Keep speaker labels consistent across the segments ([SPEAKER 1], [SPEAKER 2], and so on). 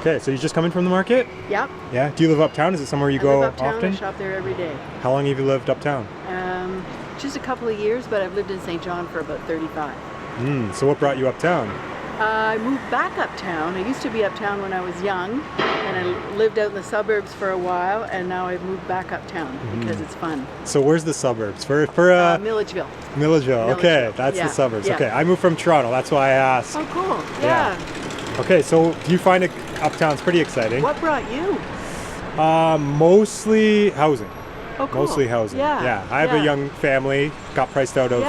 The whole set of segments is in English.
[SPEAKER 1] Okay, so you just coming from the market?
[SPEAKER 2] Yep.
[SPEAKER 1] Yeah. Do you live uptown? Is it somewhere you
[SPEAKER 2] I
[SPEAKER 1] go
[SPEAKER 2] live uptown,
[SPEAKER 1] often?
[SPEAKER 2] I shop there every day.
[SPEAKER 1] How long have you lived uptown?
[SPEAKER 2] Just a couple of years, but I've lived in St. John for about 35.
[SPEAKER 1] So what brought you uptown?
[SPEAKER 2] I moved back uptown. I used to be uptown when I was young, and I lived out in the suburbs for a while, and now I've moved back uptown because it's fun.
[SPEAKER 1] So where's the suburbs?
[SPEAKER 2] Milledgeville.
[SPEAKER 1] Milledgeville. Okay, that's
[SPEAKER 2] Yeah.
[SPEAKER 1] the suburbs.
[SPEAKER 2] Yeah.
[SPEAKER 1] Okay, I moved from Toronto. That's why I asked.
[SPEAKER 2] Oh, cool.
[SPEAKER 1] Yeah. Okay, so do you find it uptown's pretty exciting?
[SPEAKER 2] What brought you?
[SPEAKER 1] Mostly housing.
[SPEAKER 2] Oh, cool.
[SPEAKER 1] Mostly housing.
[SPEAKER 2] Yeah.
[SPEAKER 1] I have a young family. Got priced out of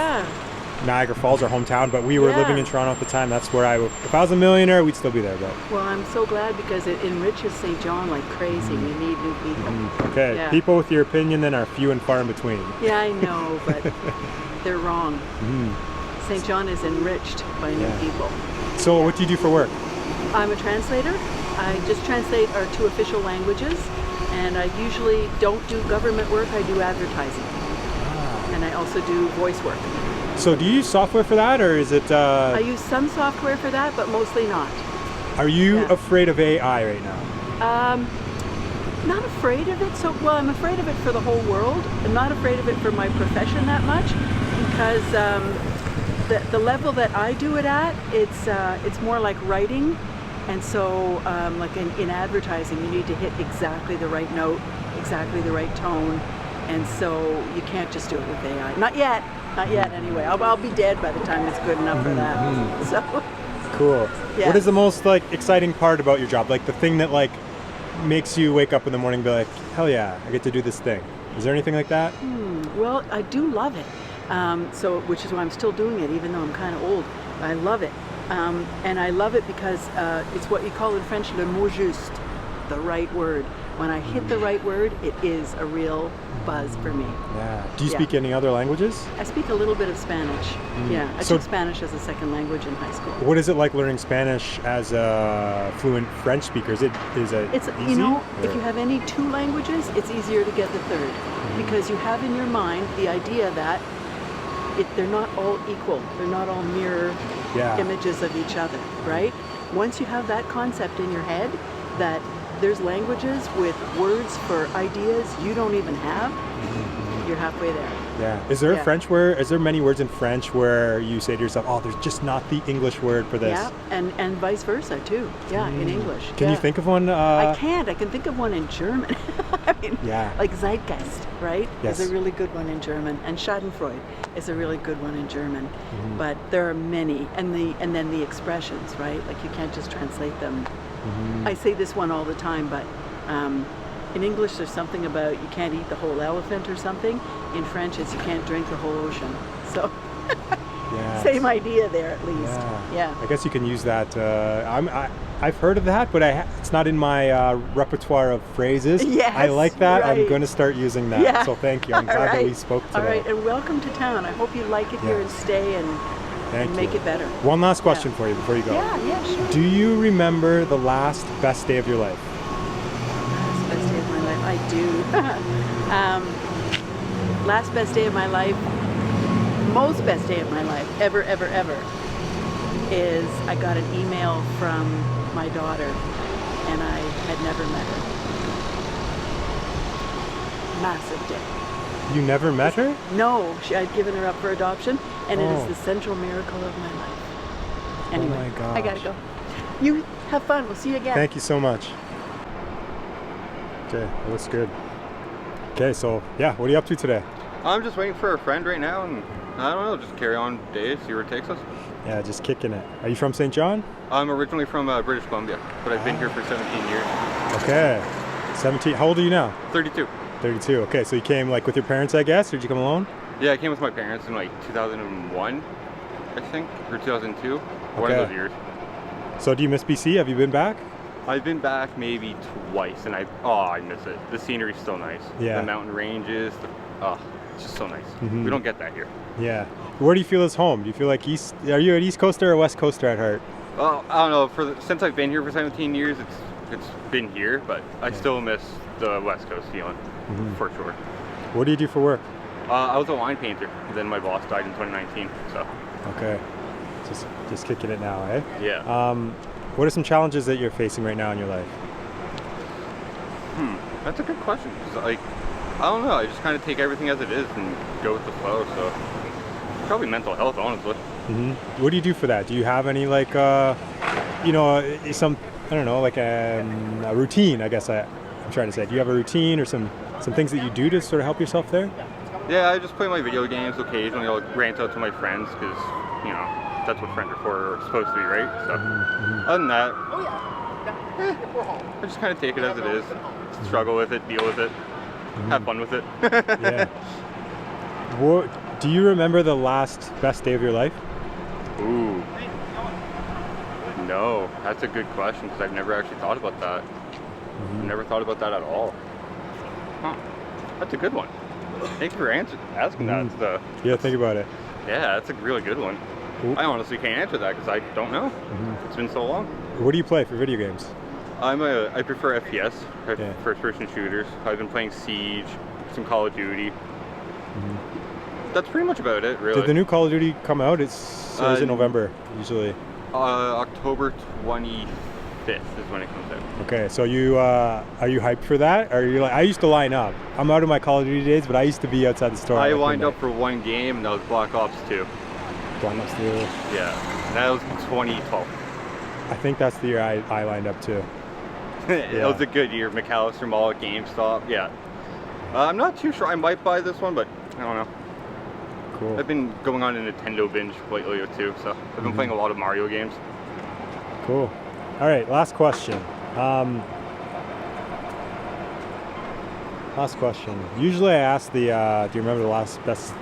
[SPEAKER 1] Niagara Falls, our hometown, but we were living in Toronto at the time. That's where if I was a millionaire, we'd still be there. But
[SPEAKER 2] well, I'm so glad because it enriches St. John like crazy. We need new people.
[SPEAKER 1] Okay,
[SPEAKER 2] Yeah.
[SPEAKER 1] people with your opinion then are few and far in between.
[SPEAKER 2] Yeah, I know, but they're wrong. St. John is enriched by new people.
[SPEAKER 1] So what do you do for work?
[SPEAKER 2] I'm a translator. I just translate our 2 official languages, and I usually don't do government work, I do advertising. And I also do voice work.
[SPEAKER 1] So do you use software for that, or is it...
[SPEAKER 2] I use some software for that, but mostly not.
[SPEAKER 1] Are you afraid of AI right now?
[SPEAKER 2] Not afraid of it. Well, I'm afraid of it for the whole world. I'm not afraid of it for my profession that much, because the level that I do it at, it's more like writing. And so, like in advertising, you need to hit exactly the right note, exactly the right tone, and so you can't just do it with AI. Not yet anyway. I'll be dead by the time it's good enough for that. So.
[SPEAKER 1] Cool.
[SPEAKER 2] Yeah.
[SPEAKER 1] What is the most exciting part about your job? Like the thing that makes you wake up in the morning and be like, hell yeah, I get to do this thing. Is there anything like that?
[SPEAKER 2] Well, I do love it. Which is why I'm still doing it, even though I'm kind of old. I love it. And I love it because it's what you call in French le mot juste, the right word. When I hit the right word, it is a real buzz for me.
[SPEAKER 1] Yeah. Do you speak any other languages?
[SPEAKER 2] I speak a little bit of Spanish. Yeah, I took Spanish as a second language in high school.
[SPEAKER 1] What is it like learning Spanish as a fluent French speaker? It's easy?
[SPEAKER 2] You know, if you have any 2 languages, it's easier to get the third, because you have in your mind the idea that they're not all equal. They're not all mirror images of each other, right? Once you have that concept in your head that there's languages with words for ideas you don't even have, you're halfway there.
[SPEAKER 1] Yeah. Is there a French word? Is there many words in French where you say to yourself, oh, there's just not the English word for this?
[SPEAKER 2] Yeah, and vice versa too. Yeah, in English.
[SPEAKER 1] Can you think of one?
[SPEAKER 2] I can't. I can think of one in German. I mean, like Zeitgeist, right?
[SPEAKER 1] Yes.
[SPEAKER 2] Is a really good one in German, and Schadenfreude is a really good one in German. But there are many, and then the expressions, right? Like you can't just translate them. I say this one all the time, but in English there's something about you can't eat the whole elephant or something. In French it's you can't drink the whole ocean. So same idea there at least. Yeah.
[SPEAKER 1] I guess you can use that. I've heard of that, but it's not in my repertoire of phrases.
[SPEAKER 2] Yes,
[SPEAKER 1] I like that.
[SPEAKER 2] right.
[SPEAKER 1] I'm going to start using that.
[SPEAKER 2] Yeah.
[SPEAKER 1] So thank you. I'm glad that we spoke today.
[SPEAKER 2] All right, and welcome to town. I hope you like it here and stay and make it better.
[SPEAKER 1] One last question for you before you go.
[SPEAKER 2] Yeah, sure.
[SPEAKER 1] Do you remember the last best day of your life?
[SPEAKER 2] Last best day of my life, I do. Last best day of my life, most best day of my life, ever, is I got an email from my daughter, and I had never met her. Massive day.
[SPEAKER 1] You never met her?
[SPEAKER 2] No, I'd given her up for adoption, and it is the central miracle of my life. Anyway,
[SPEAKER 1] oh my gosh.
[SPEAKER 2] I gotta go. You have fun. We'll see you again.
[SPEAKER 1] Thank you so much. Okay, that looks good. Okay, so what are you up to today?
[SPEAKER 3] I'm just waiting for a friend right now, and I don't know, just carry on day, see where it takes us.
[SPEAKER 1] Yeah, just kicking it. Are you from St. John?
[SPEAKER 3] I'm originally from British Columbia, but I've been here for 17 years.
[SPEAKER 1] Okay, 17. How old are you now?
[SPEAKER 3] 32.
[SPEAKER 1] 32. Okay, so you came with your parents, I guess, or did you come alone?
[SPEAKER 3] Yeah, I came with my parents in 2001, I think, or 2002. One of those years.
[SPEAKER 1] So do you miss BC? Have you been back?
[SPEAKER 3] I've been back maybe twice, and I miss it. The scenery's so nice.
[SPEAKER 1] Yeah.
[SPEAKER 3] The mountain ranges, it's just so nice. We don't get that here.
[SPEAKER 1] Yeah. Where do you feel is home? Do you feel like are you an East Coaster or a West Coaster at heart?
[SPEAKER 3] Well, I don't know. Since I've been here for 17 years, it's been here, but I still miss the West Coast feeling, for sure.
[SPEAKER 1] What do you do for work?
[SPEAKER 3] I was a wine painter. Then my boss died in 2019. So.
[SPEAKER 1] Okay. Just kicking it now, eh?
[SPEAKER 3] Yeah.
[SPEAKER 1] What are some challenges that you're facing right now in your life?
[SPEAKER 3] That's a good question. 'Cause, like, I don't know. I just kind of take everything as it is and go with the flow. So probably mental health, honestly.
[SPEAKER 1] What do you do for that? Do you have any like, you know, some, I don't know, like a routine? I guess I'm trying to say. Do you have a routine or some things that you do to sort of help yourself there?
[SPEAKER 3] Yeah, I just play my video games occasionally. I'll rant out to my friends because, you know, that's what friends are for, or supposed to be, right? So, other than that, I just kind of take it as it is. Struggle with it, deal with it, have fun with it.
[SPEAKER 1] Yeah. What do you remember the last best day of your life?
[SPEAKER 3] Ooh. No, that's a good question because I've never actually thought about that. I've never thought about that at all. Huh. That's a good one. Thank you for asking that.
[SPEAKER 1] Yeah, think about it.
[SPEAKER 3] Yeah, that's a really good one. I honestly can't answer that because I don't know. It's been so long.
[SPEAKER 1] What do you play for video games?
[SPEAKER 3] I prefer FPS, first-person shooters. I've been playing Siege, some Call of Duty. That's pretty much about it, really.
[SPEAKER 1] Did the new Call of Duty come out? Is it November usually?
[SPEAKER 3] October 25th is when it comes out.
[SPEAKER 1] Okay, so you are you hyped for that? Or are you like, I used to line up. I'm out of my Call of Duty days, but I used to be outside the store.
[SPEAKER 3] I lined up for one game, and that was Black Ops 2.
[SPEAKER 1] Black Ops 2.
[SPEAKER 3] Yeah, and that was 2012.
[SPEAKER 1] I think that's the year I lined up too.
[SPEAKER 3] It was a good year. McAllister Mall at GameStop. Yeah. I'm not too sure. I might buy this one, but I don't know.
[SPEAKER 1] Cool.
[SPEAKER 3] I've been going on a Nintendo binge lately too, so I've been playing a lot of Mario games.
[SPEAKER 1] Cool. All right, last question. Last question. Usually I ask the do you remember the last best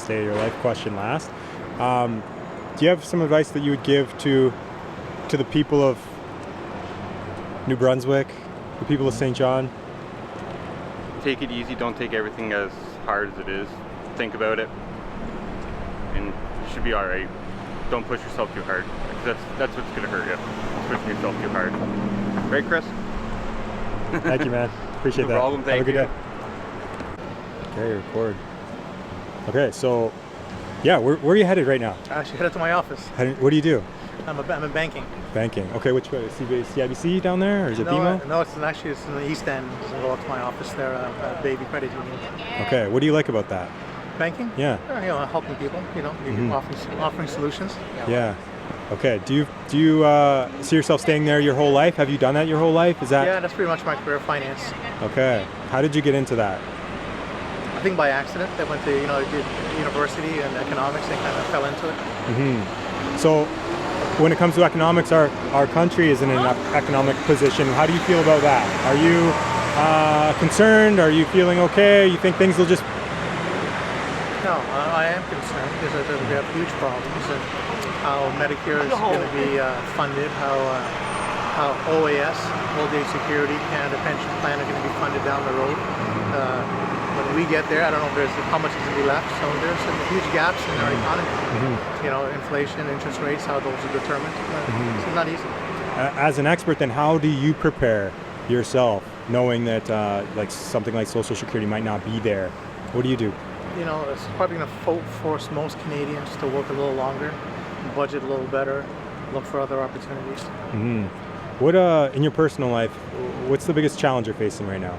[SPEAKER 1] day of your life question last. Do you have some advice that you would give to the people of New Brunswick, the people of St. John?
[SPEAKER 3] Take it easy. Don't take everything as hard as it is. Think about it, and you should be all right. Don't push yourself too hard. That's what's gonna hurt you. Pushing yourself too hard. Right, Chris?
[SPEAKER 1] Thank you, man. Appreciate that.
[SPEAKER 3] No problem. Thank you.
[SPEAKER 1] Have a good day. Okay, record. Okay, so yeah, where are you headed right now?
[SPEAKER 4] I actually headed to my office.
[SPEAKER 1] What do you do?
[SPEAKER 4] I'm in banking.
[SPEAKER 1] Banking. Okay, which way? CIBC down there, or is it BMO?
[SPEAKER 4] No, it's in the East End. So I go up to my office there, Baby Credit Union.
[SPEAKER 1] Okay, what do you like about that?
[SPEAKER 4] Banking?
[SPEAKER 1] Yeah.
[SPEAKER 4] You know, helping people. You know, offering solutions.
[SPEAKER 1] Yeah. Okay. Do you see yourself staying there your whole life? Have you done that your whole life? Is that?
[SPEAKER 4] Yeah, that's pretty much my career, finance.
[SPEAKER 1] Okay. How did you get into that?
[SPEAKER 4] I think by accident. I went to I did university and economics and kind of fell into it.
[SPEAKER 1] So, when it comes to economics, our country is in an economic position. How do you feel about that? Are you concerned? Are you feeling okay? You think things will just...
[SPEAKER 4] No, I am concerned because we have huge problems and how Medicare is going to be funded, how OAS, Old Age Security, Canada Pension Plan are going to be funded down the road. When we get there, I don't know how much is going to be left. So there's some huge gaps in our economy. You know, inflation, interest rates, how those are determined. It's not easy.
[SPEAKER 1] As an expert, then how do you prepare yourself, knowing that like something like Social Security might not be there? What do you do?
[SPEAKER 4] You know, it's probably going to force most Canadians to work a little longer, budget a little better, look for other opportunities.
[SPEAKER 1] What in your personal life, what's the biggest challenge you're facing right now?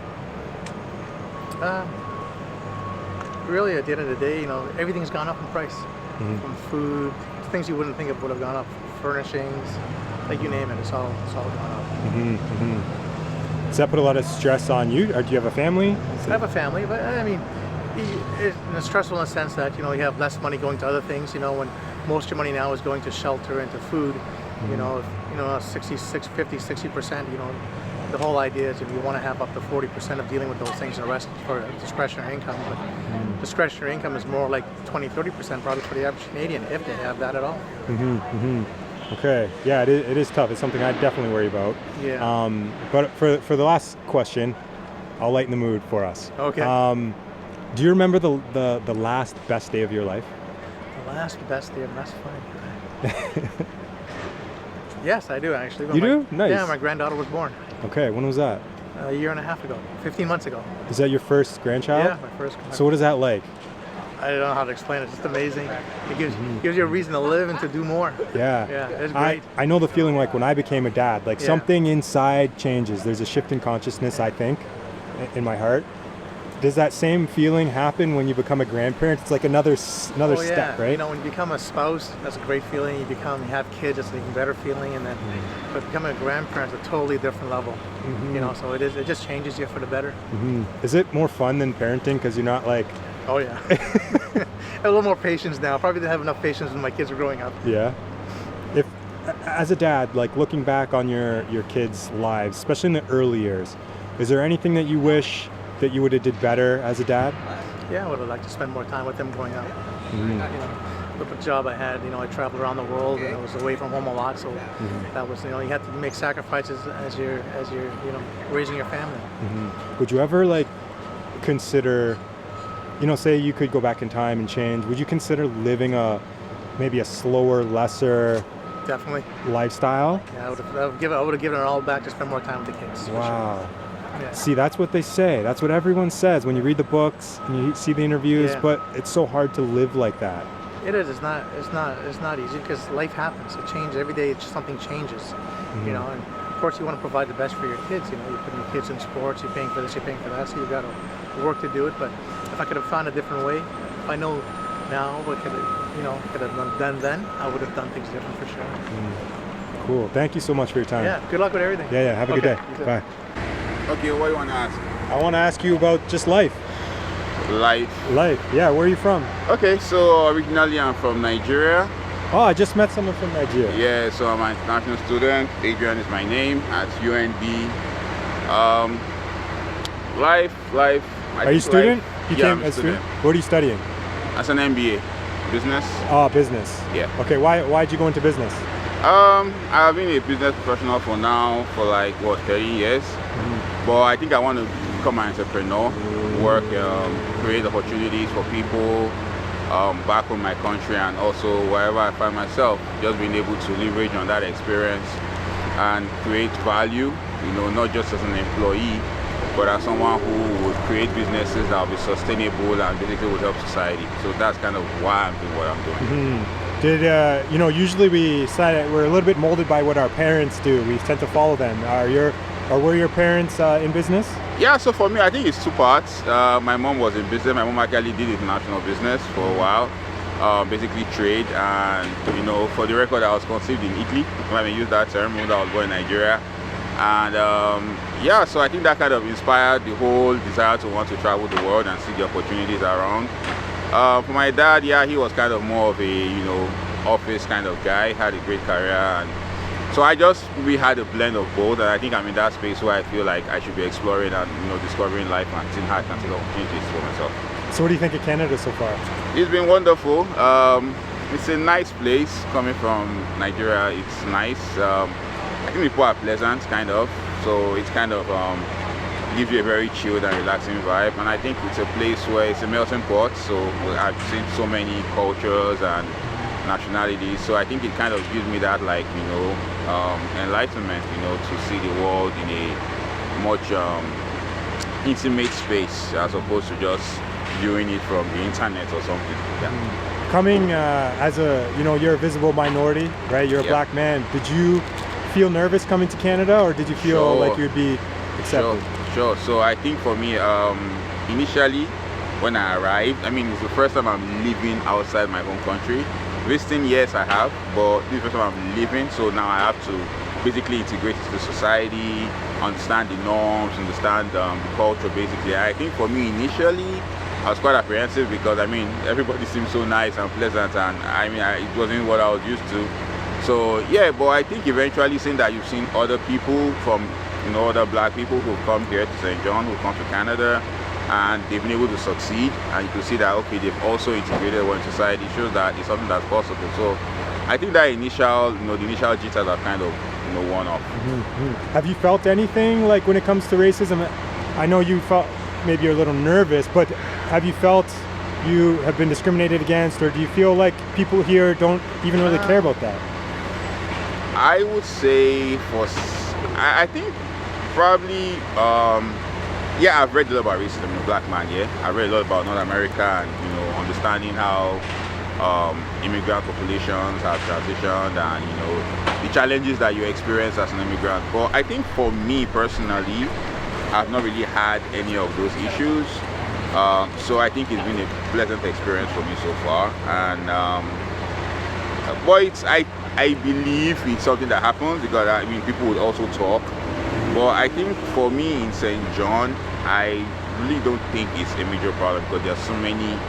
[SPEAKER 4] Really, at the end of the day, everything's gone up in price. From food, things you wouldn't think of would have gone up. Furnishings, like you name it, it's all gone up.
[SPEAKER 1] Does that put a lot of stress on you, or do you have a family?
[SPEAKER 4] I have a family, but I mean, it's stressful in the sense that you have less money going to other things. When most of your money now is going to shelter and to food. 50-60%. The whole idea is if you want to have up to 40% of dealing with those things, and the rest for discretionary income. But discretionary income is more like 20-30% probably for the average Canadian, if they have that at all.
[SPEAKER 1] Okay, yeah, it is tough. It's something I definitely worry about.
[SPEAKER 4] Yeah.
[SPEAKER 1] But for the last question, I'll lighten the mood for us.
[SPEAKER 4] Okay.
[SPEAKER 1] Do you remember the last best day of your life?
[SPEAKER 4] The last best day of my life. Yes, I do actually.
[SPEAKER 1] You do? Nice.
[SPEAKER 4] Yeah, my granddaughter was born.
[SPEAKER 1] Okay, when was that?
[SPEAKER 4] A year and a half ago, 15 months ago.
[SPEAKER 1] Is that your first grandchild?
[SPEAKER 4] Yeah, my first.
[SPEAKER 1] So what is that like?
[SPEAKER 4] I don't know how to explain it. It's just amazing. It gives you a reason to live and to do more.
[SPEAKER 1] Yeah.
[SPEAKER 4] Yeah, it's great.
[SPEAKER 1] I know the feeling like when I became a dad, like
[SPEAKER 4] Yeah.
[SPEAKER 1] something inside changes. There's a shift in consciousness, I think, in my heart. Does that same feeling happen when you become a grandparent? It's like another
[SPEAKER 4] Oh,
[SPEAKER 1] step,
[SPEAKER 4] yeah.
[SPEAKER 1] right?
[SPEAKER 4] You know, when you become a spouse, that's a great feeling. You have kids, it's an even better feeling. And then, but becoming a grandparent is a totally different level. You know, so it just changes you for the better.
[SPEAKER 1] Is it more fun than parenting because you're not like,
[SPEAKER 4] Oh yeah. I have a little more patience now. Probably didn't have enough patience when my kids were growing up.
[SPEAKER 1] yeah? If, as a dad, like looking back on your kids' lives, especially in the early years, is there anything that you wish that you would have did better as a dad?
[SPEAKER 4] Yeah, I would have liked to spend more time with them growing up. You know, the job I had, you know, I traveled around the world and I was away from home a lot, so that was, you know, you have to make sacrifices as you're, you know, raising your family.
[SPEAKER 1] Would you ever like consider, you know, say you could go back in time and change, would you consider living maybe a slower, lesser
[SPEAKER 4] Definitely.
[SPEAKER 1] lifestyle?
[SPEAKER 4] Yeah, I would have given it all back to spend more time with the kids. for
[SPEAKER 1] Wow.
[SPEAKER 4] sure. Yeah.
[SPEAKER 1] See, that's what they say. That's what everyone says when you read the books and you see the interviews,
[SPEAKER 4] Yeah.
[SPEAKER 1] but it's so hard to live like that.
[SPEAKER 4] It is. It's not easy because life happens. It changes every day. Something changes, you know. And of course, you want to provide the best for your kids. You know, you're putting your kids in sports. You're paying for this. You're paying for that. So you've got to work to do it. But if I could have found a different way, if I know now what could have done then, I would have done things different for sure.
[SPEAKER 1] Cool. Thank you so much for your time.
[SPEAKER 4] Yeah. Good luck with everything.
[SPEAKER 1] Yeah. Have a good
[SPEAKER 4] Okay,
[SPEAKER 1] day.
[SPEAKER 4] you too.
[SPEAKER 1] Bye.
[SPEAKER 5] Okay, what do you want to ask?
[SPEAKER 1] I want to ask you about just life.
[SPEAKER 5] Life.
[SPEAKER 1] Life. Yeah. Where are you from?
[SPEAKER 5] Okay, so originally I'm from Nigeria.
[SPEAKER 1] Oh, I just met someone from Nigeria.
[SPEAKER 5] Yeah, so I'm an international student. Adrian is my name at UNB. Life.
[SPEAKER 1] Are you a student? You
[SPEAKER 5] Yeah,
[SPEAKER 1] came
[SPEAKER 5] I'm a
[SPEAKER 1] as
[SPEAKER 5] student.
[SPEAKER 1] What are you studying?
[SPEAKER 5] As an MBA, business.
[SPEAKER 1] Oh, business.
[SPEAKER 5] Yeah.
[SPEAKER 1] Okay. Why'd you go into business?
[SPEAKER 5] I've been a business professional for 30 years. But I think I want to become an entrepreneur, work, create opportunities for people back home in my country and also wherever I find myself, just being able to leverage on that experience and create value, you know, not just as an employee, but as someone who would create businesses that will be sustainable and basically would help society. So that's kind of why I'm doing what I'm doing.
[SPEAKER 1] Did you know? Usually we're a little bit molded by what our parents do. We tend to follow them. Were your parents in business?
[SPEAKER 5] Yeah, so for me, I think it's two parts. My mom was in business. My mom actually did international business for a while, basically trade. And, you know, for the record, I was conceived in Italy. When I use that term, when I was born in Nigeria. And yeah, so I think that kind of inspired the whole desire to want to travel the world and see the opportunities around. For my dad, yeah, he was kind of more of a, you know, office kind of guy, had a great career. And so we had a blend of both, and I think I'm in that space where I feel like I should be exploring and, you know, discovering life and seeing how I can take opportunities for myself.
[SPEAKER 1] So what do you think of Canada so far?
[SPEAKER 5] It's been wonderful. It's a nice place. Coming from Nigeria, it's nice. I think people are pleasant, kind of. So it's kind of gives you a very chilled and relaxing vibe. And I think it's a place where it's a melting pot. So I've seen so many cultures and nationalities. So I think it kind of gives me that, like, you know, enlightenment, you know, to see the world in a much intimate space as opposed to just viewing it from the internet or something. Yeah.
[SPEAKER 1] Coming as a, you know, you're a visible minority, right? You're a black man. Did you feel nervous coming to Canada, or did you feel like you'd be accepted?
[SPEAKER 5] Sure. So I think for me, initially when I arrived, I mean, it's the first time I'm living outside my home country. Visiting, yes, I have, but this is the first time I'm living, so now I have to basically integrate into society, understand the norms, understand the culture, basically. I think for me, initially, I was quite apprehensive because, I mean, everybody seemed so nice and pleasant, and I mean, it wasn't what I was used to. So, yeah, but I think eventually seeing that you've seen other people from, you know, other black people who come here to St. John, who come to Canada, and they've been able to succeed, and you can see that, okay, they've also integrated well in society, shows that it's something that's possible. So I think that initial, you know, the initial jitters are kind of, you know, worn off.
[SPEAKER 1] Have you felt anything like when it comes to racism? I know you felt maybe you're a little nervous, but have you felt you have been discriminated against, or do you feel like people here don't even really care about that?
[SPEAKER 5] I would say I think probably, yeah, I've read a lot about racism. I'm a black man, yeah. I've read a lot about North America and, you know, understanding how immigrant populations have transitioned and, you know, the challenges that you experience as an immigrant. But I think for me personally, I've not really had any of those issues. So I think it's been a pleasant experience for me so far. And but I believe it's something that happens because I mean people would also talk. But I think for me in St. John, I really don't think it's a major problem because there are so many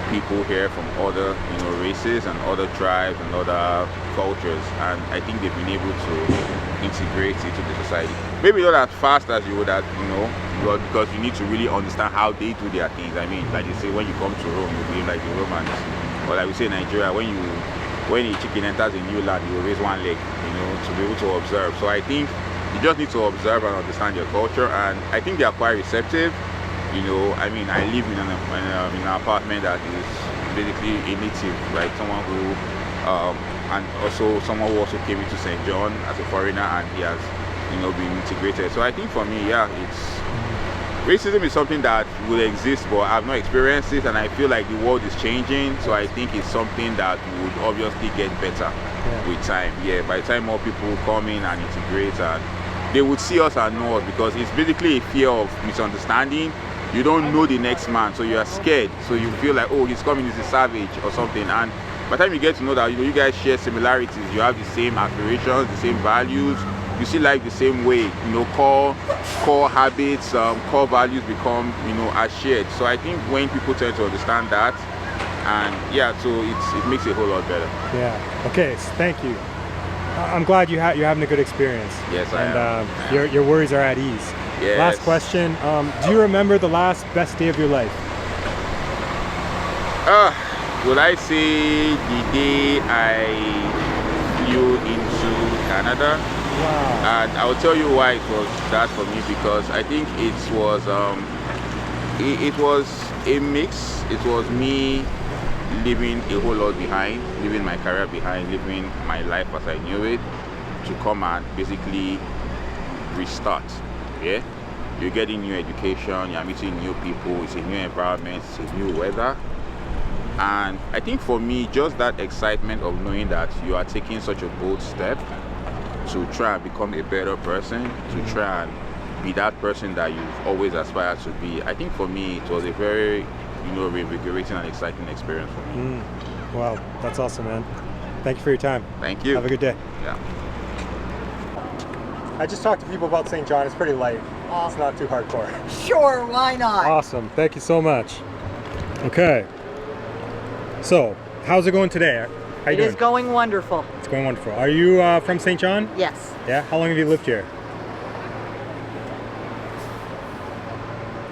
[SPEAKER 5] people here from other, you know, races and other tribes and other cultures, and I think they've been able to integrate into the society. Maybe not as fast as you would have, you know, because you need to really understand how they do their things. I mean, like they say, when you come to Rome, you behave like the Romans. Or like we say in Nigeria, when a chicken enters a new land, you will raise one leg, you know, to be able to observe. So I think you just need to observe and understand your culture, and I think they are quite receptive. You know, I mean, I live in an apartment that is basically a native, like someone who, and also someone who also came into St. John as a foreigner, and he has, you know, been integrated. So I think for me, yeah, racism is something that will exist, but I've not experienced it, and I feel like the world is changing. So I think it's something that would obviously get better with time. Yeah, by the time more people come in and integrate, and they would see us and know us, because it's basically a fear of misunderstanding. You don't know the next man, so you are scared. So you feel like, oh, he's coming, he's a savage or something. And by the time you get to know that, you know, you guys share similarities, you have the same aspirations, the same values, you see life the same way. You know, core habits, core values become, you know, are shared. So I think when people tend to understand that, and yeah, so it makes it a whole lot better.
[SPEAKER 1] Yeah. Okay. So thank you. I'm glad you're having a good experience.
[SPEAKER 5] Yes,
[SPEAKER 1] and
[SPEAKER 5] I am.
[SPEAKER 1] Your worries are at ease.
[SPEAKER 5] Yes.
[SPEAKER 1] Last question. Do you remember the last best day of your life?
[SPEAKER 5] Would I say the day I flew into Canada?
[SPEAKER 1] Wow.
[SPEAKER 5] And I will tell you why it was that for me, because I think it was a mix. It was me leaving a whole lot behind, leaving my career behind, leaving my life as I knew it, to come and basically restart. Yeah, you're getting new education, you're meeting new people, it's a new environment, it's a new weather. And I think for me, just that excitement of knowing that you are taking such a bold step to try and become a better person, to try and be that person that you've always aspired to be. I think for me, it was a very, you know, reinvigorating and exciting experience for me.
[SPEAKER 1] Wow, that's awesome, man. Thank you for your time.
[SPEAKER 5] Thank you.
[SPEAKER 1] Have a good day.
[SPEAKER 5] Yeah.
[SPEAKER 1] I just talked to people about St. John. It's pretty light. It's not too hardcore.
[SPEAKER 6] Sure, why not?
[SPEAKER 1] Awesome. Thank you so much. Okay. So, how's it going today? How you
[SPEAKER 6] It
[SPEAKER 1] doing?
[SPEAKER 6] is going wonderful.
[SPEAKER 1] It's going wonderful. Are you from St. John?
[SPEAKER 6] Yes.
[SPEAKER 1] Yeah. How long have you lived here?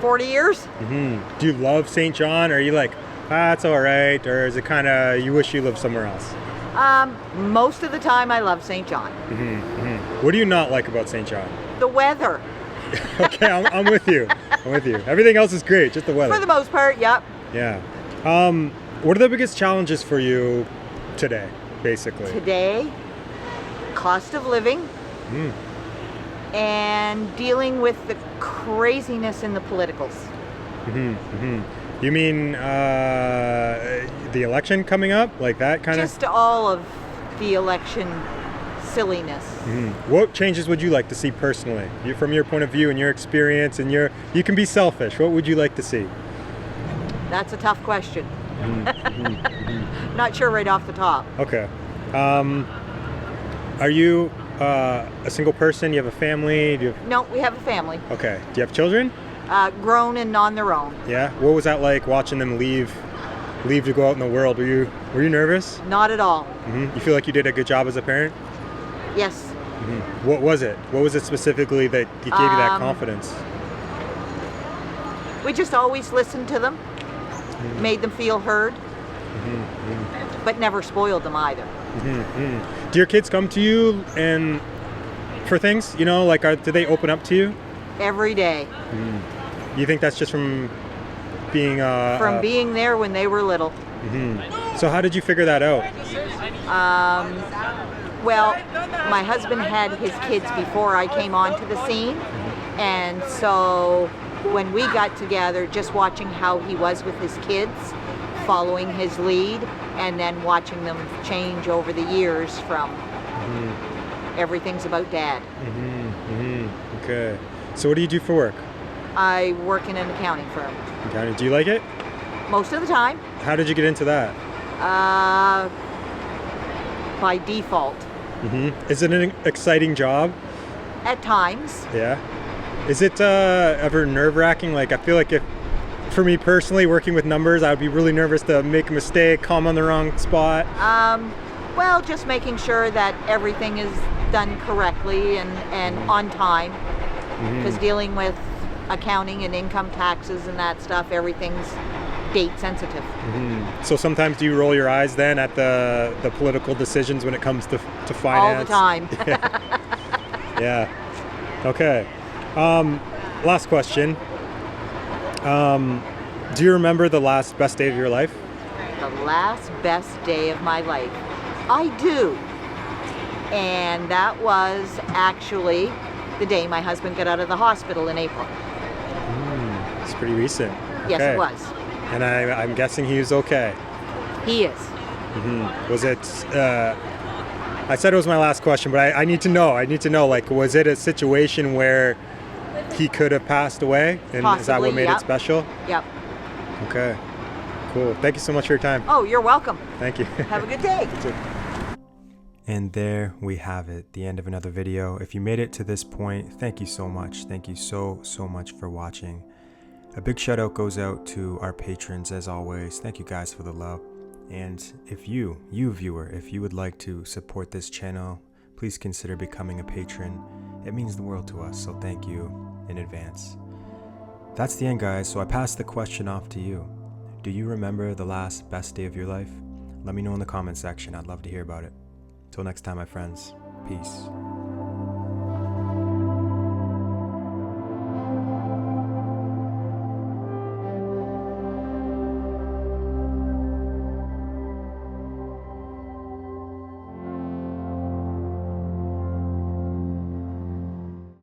[SPEAKER 6] 40 years?
[SPEAKER 1] Do you love St. John? Or are you like, it's all right? Or is it kind of, you wish you lived somewhere else?
[SPEAKER 6] Most of the time I love St. John.
[SPEAKER 1] What do you not like about St. John?
[SPEAKER 6] The weather.
[SPEAKER 1] Okay, I'm with you. I'm with you. Everything else is great, just the weather.
[SPEAKER 6] For the most part, yep.
[SPEAKER 1] Yeah. What are the biggest challenges for you today, basically?
[SPEAKER 6] Today, cost of living and dealing with the craziness in the politicals.
[SPEAKER 1] You mean the election coming up? Like that kind of?
[SPEAKER 6] Just all of the election silliness.
[SPEAKER 1] What changes would you like to see personally? From your point of view and your experience, and you can be selfish. What would you like to see?
[SPEAKER 6] That's a tough question. Not sure right off the top.
[SPEAKER 1] Okay. Are you a single person? You have a family?
[SPEAKER 6] No, we have a family.
[SPEAKER 1] Okay. Do you have children?
[SPEAKER 6] Grown and on their own.
[SPEAKER 1] Yeah. What was that like watching them leave to go out in the world? Were you nervous?
[SPEAKER 6] Not at all.
[SPEAKER 1] You feel like you did a good job as a parent?
[SPEAKER 6] Yes.
[SPEAKER 1] What was it? What was it specifically that gave you that confidence?
[SPEAKER 6] We just always listened to them, made them feel heard, but never spoiled them either.
[SPEAKER 1] Do your kids come to you and for things? You know, like do they open up to you?
[SPEAKER 6] Every day.
[SPEAKER 1] You think that's just from being
[SPEAKER 6] being there when they were little.
[SPEAKER 1] So how did you figure that out?
[SPEAKER 6] Well, my husband had his kids before I came onto the scene, and so when we got together, just watching how he was with his kids following his lead and then watching them change over the years from everything's about Dad.
[SPEAKER 1] Okay. So what do you do for work?
[SPEAKER 6] I work in an accounting firm.
[SPEAKER 1] Accounting. Do you like it?
[SPEAKER 6] Most of the time.
[SPEAKER 1] How did you get into that?
[SPEAKER 6] By default.
[SPEAKER 1] Is it an exciting job?
[SPEAKER 6] At times.
[SPEAKER 1] Yeah. Is it ever nerve-wracking? Like, I feel like if, for me personally, working with numbers, I would be really nervous to make a mistake, come on the wrong spot.
[SPEAKER 6] Well, just making sure that everything is done correctly and on time. Because dealing with accounting and income taxes and that stuff, everything's date sensitive.
[SPEAKER 1] So sometimes do you roll your eyes then at the political decisions when it comes to finance?
[SPEAKER 6] All the time.
[SPEAKER 1] Yeah. Okay. Last question. Do you remember the last best day of your life?
[SPEAKER 6] The last best day of my life. I do. And that was actually the day my husband got out of the hospital in April.
[SPEAKER 1] It's pretty recent.
[SPEAKER 6] Yes,
[SPEAKER 1] Okay.
[SPEAKER 6] it was.
[SPEAKER 1] And I'm guessing he was okay.
[SPEAKER 6] He is.
[SPEAKER 1] Was it, I said it was my last question, but I need to know. Like, was it a situation where he could have passed away? And
[SPEAKER 6] Possibly,
[SPEAKER 1] is that what made
[SPEAKER 6] yep.
[SPEAKER 1] it special?
[SPEAKER 6] Yep.
[SPEAKER 1] Okay. Cool. Thank you so much for your time.
[SPEAKER 6] Oh, you're welcome.
[SPEAKER 1] Thank you.
[SPEAKER 6] Have a good day.
[SPEAKER 1] And there we have it, the end of another video. If you made it to this point, thank you so much. Thank you so much for watching. A big shout out goes out to our patrons as always. Thank you guys for the love. And if you viewer, if you would like to support this channel, please consider becoming a patron. It means the world to us, so thank you in advance. That's the end, guys, so I pass the question off to you. Do you remember the last best day of your life? Let me know in the comment section. I'd love to hear about it. Till next time, my friends. Peace.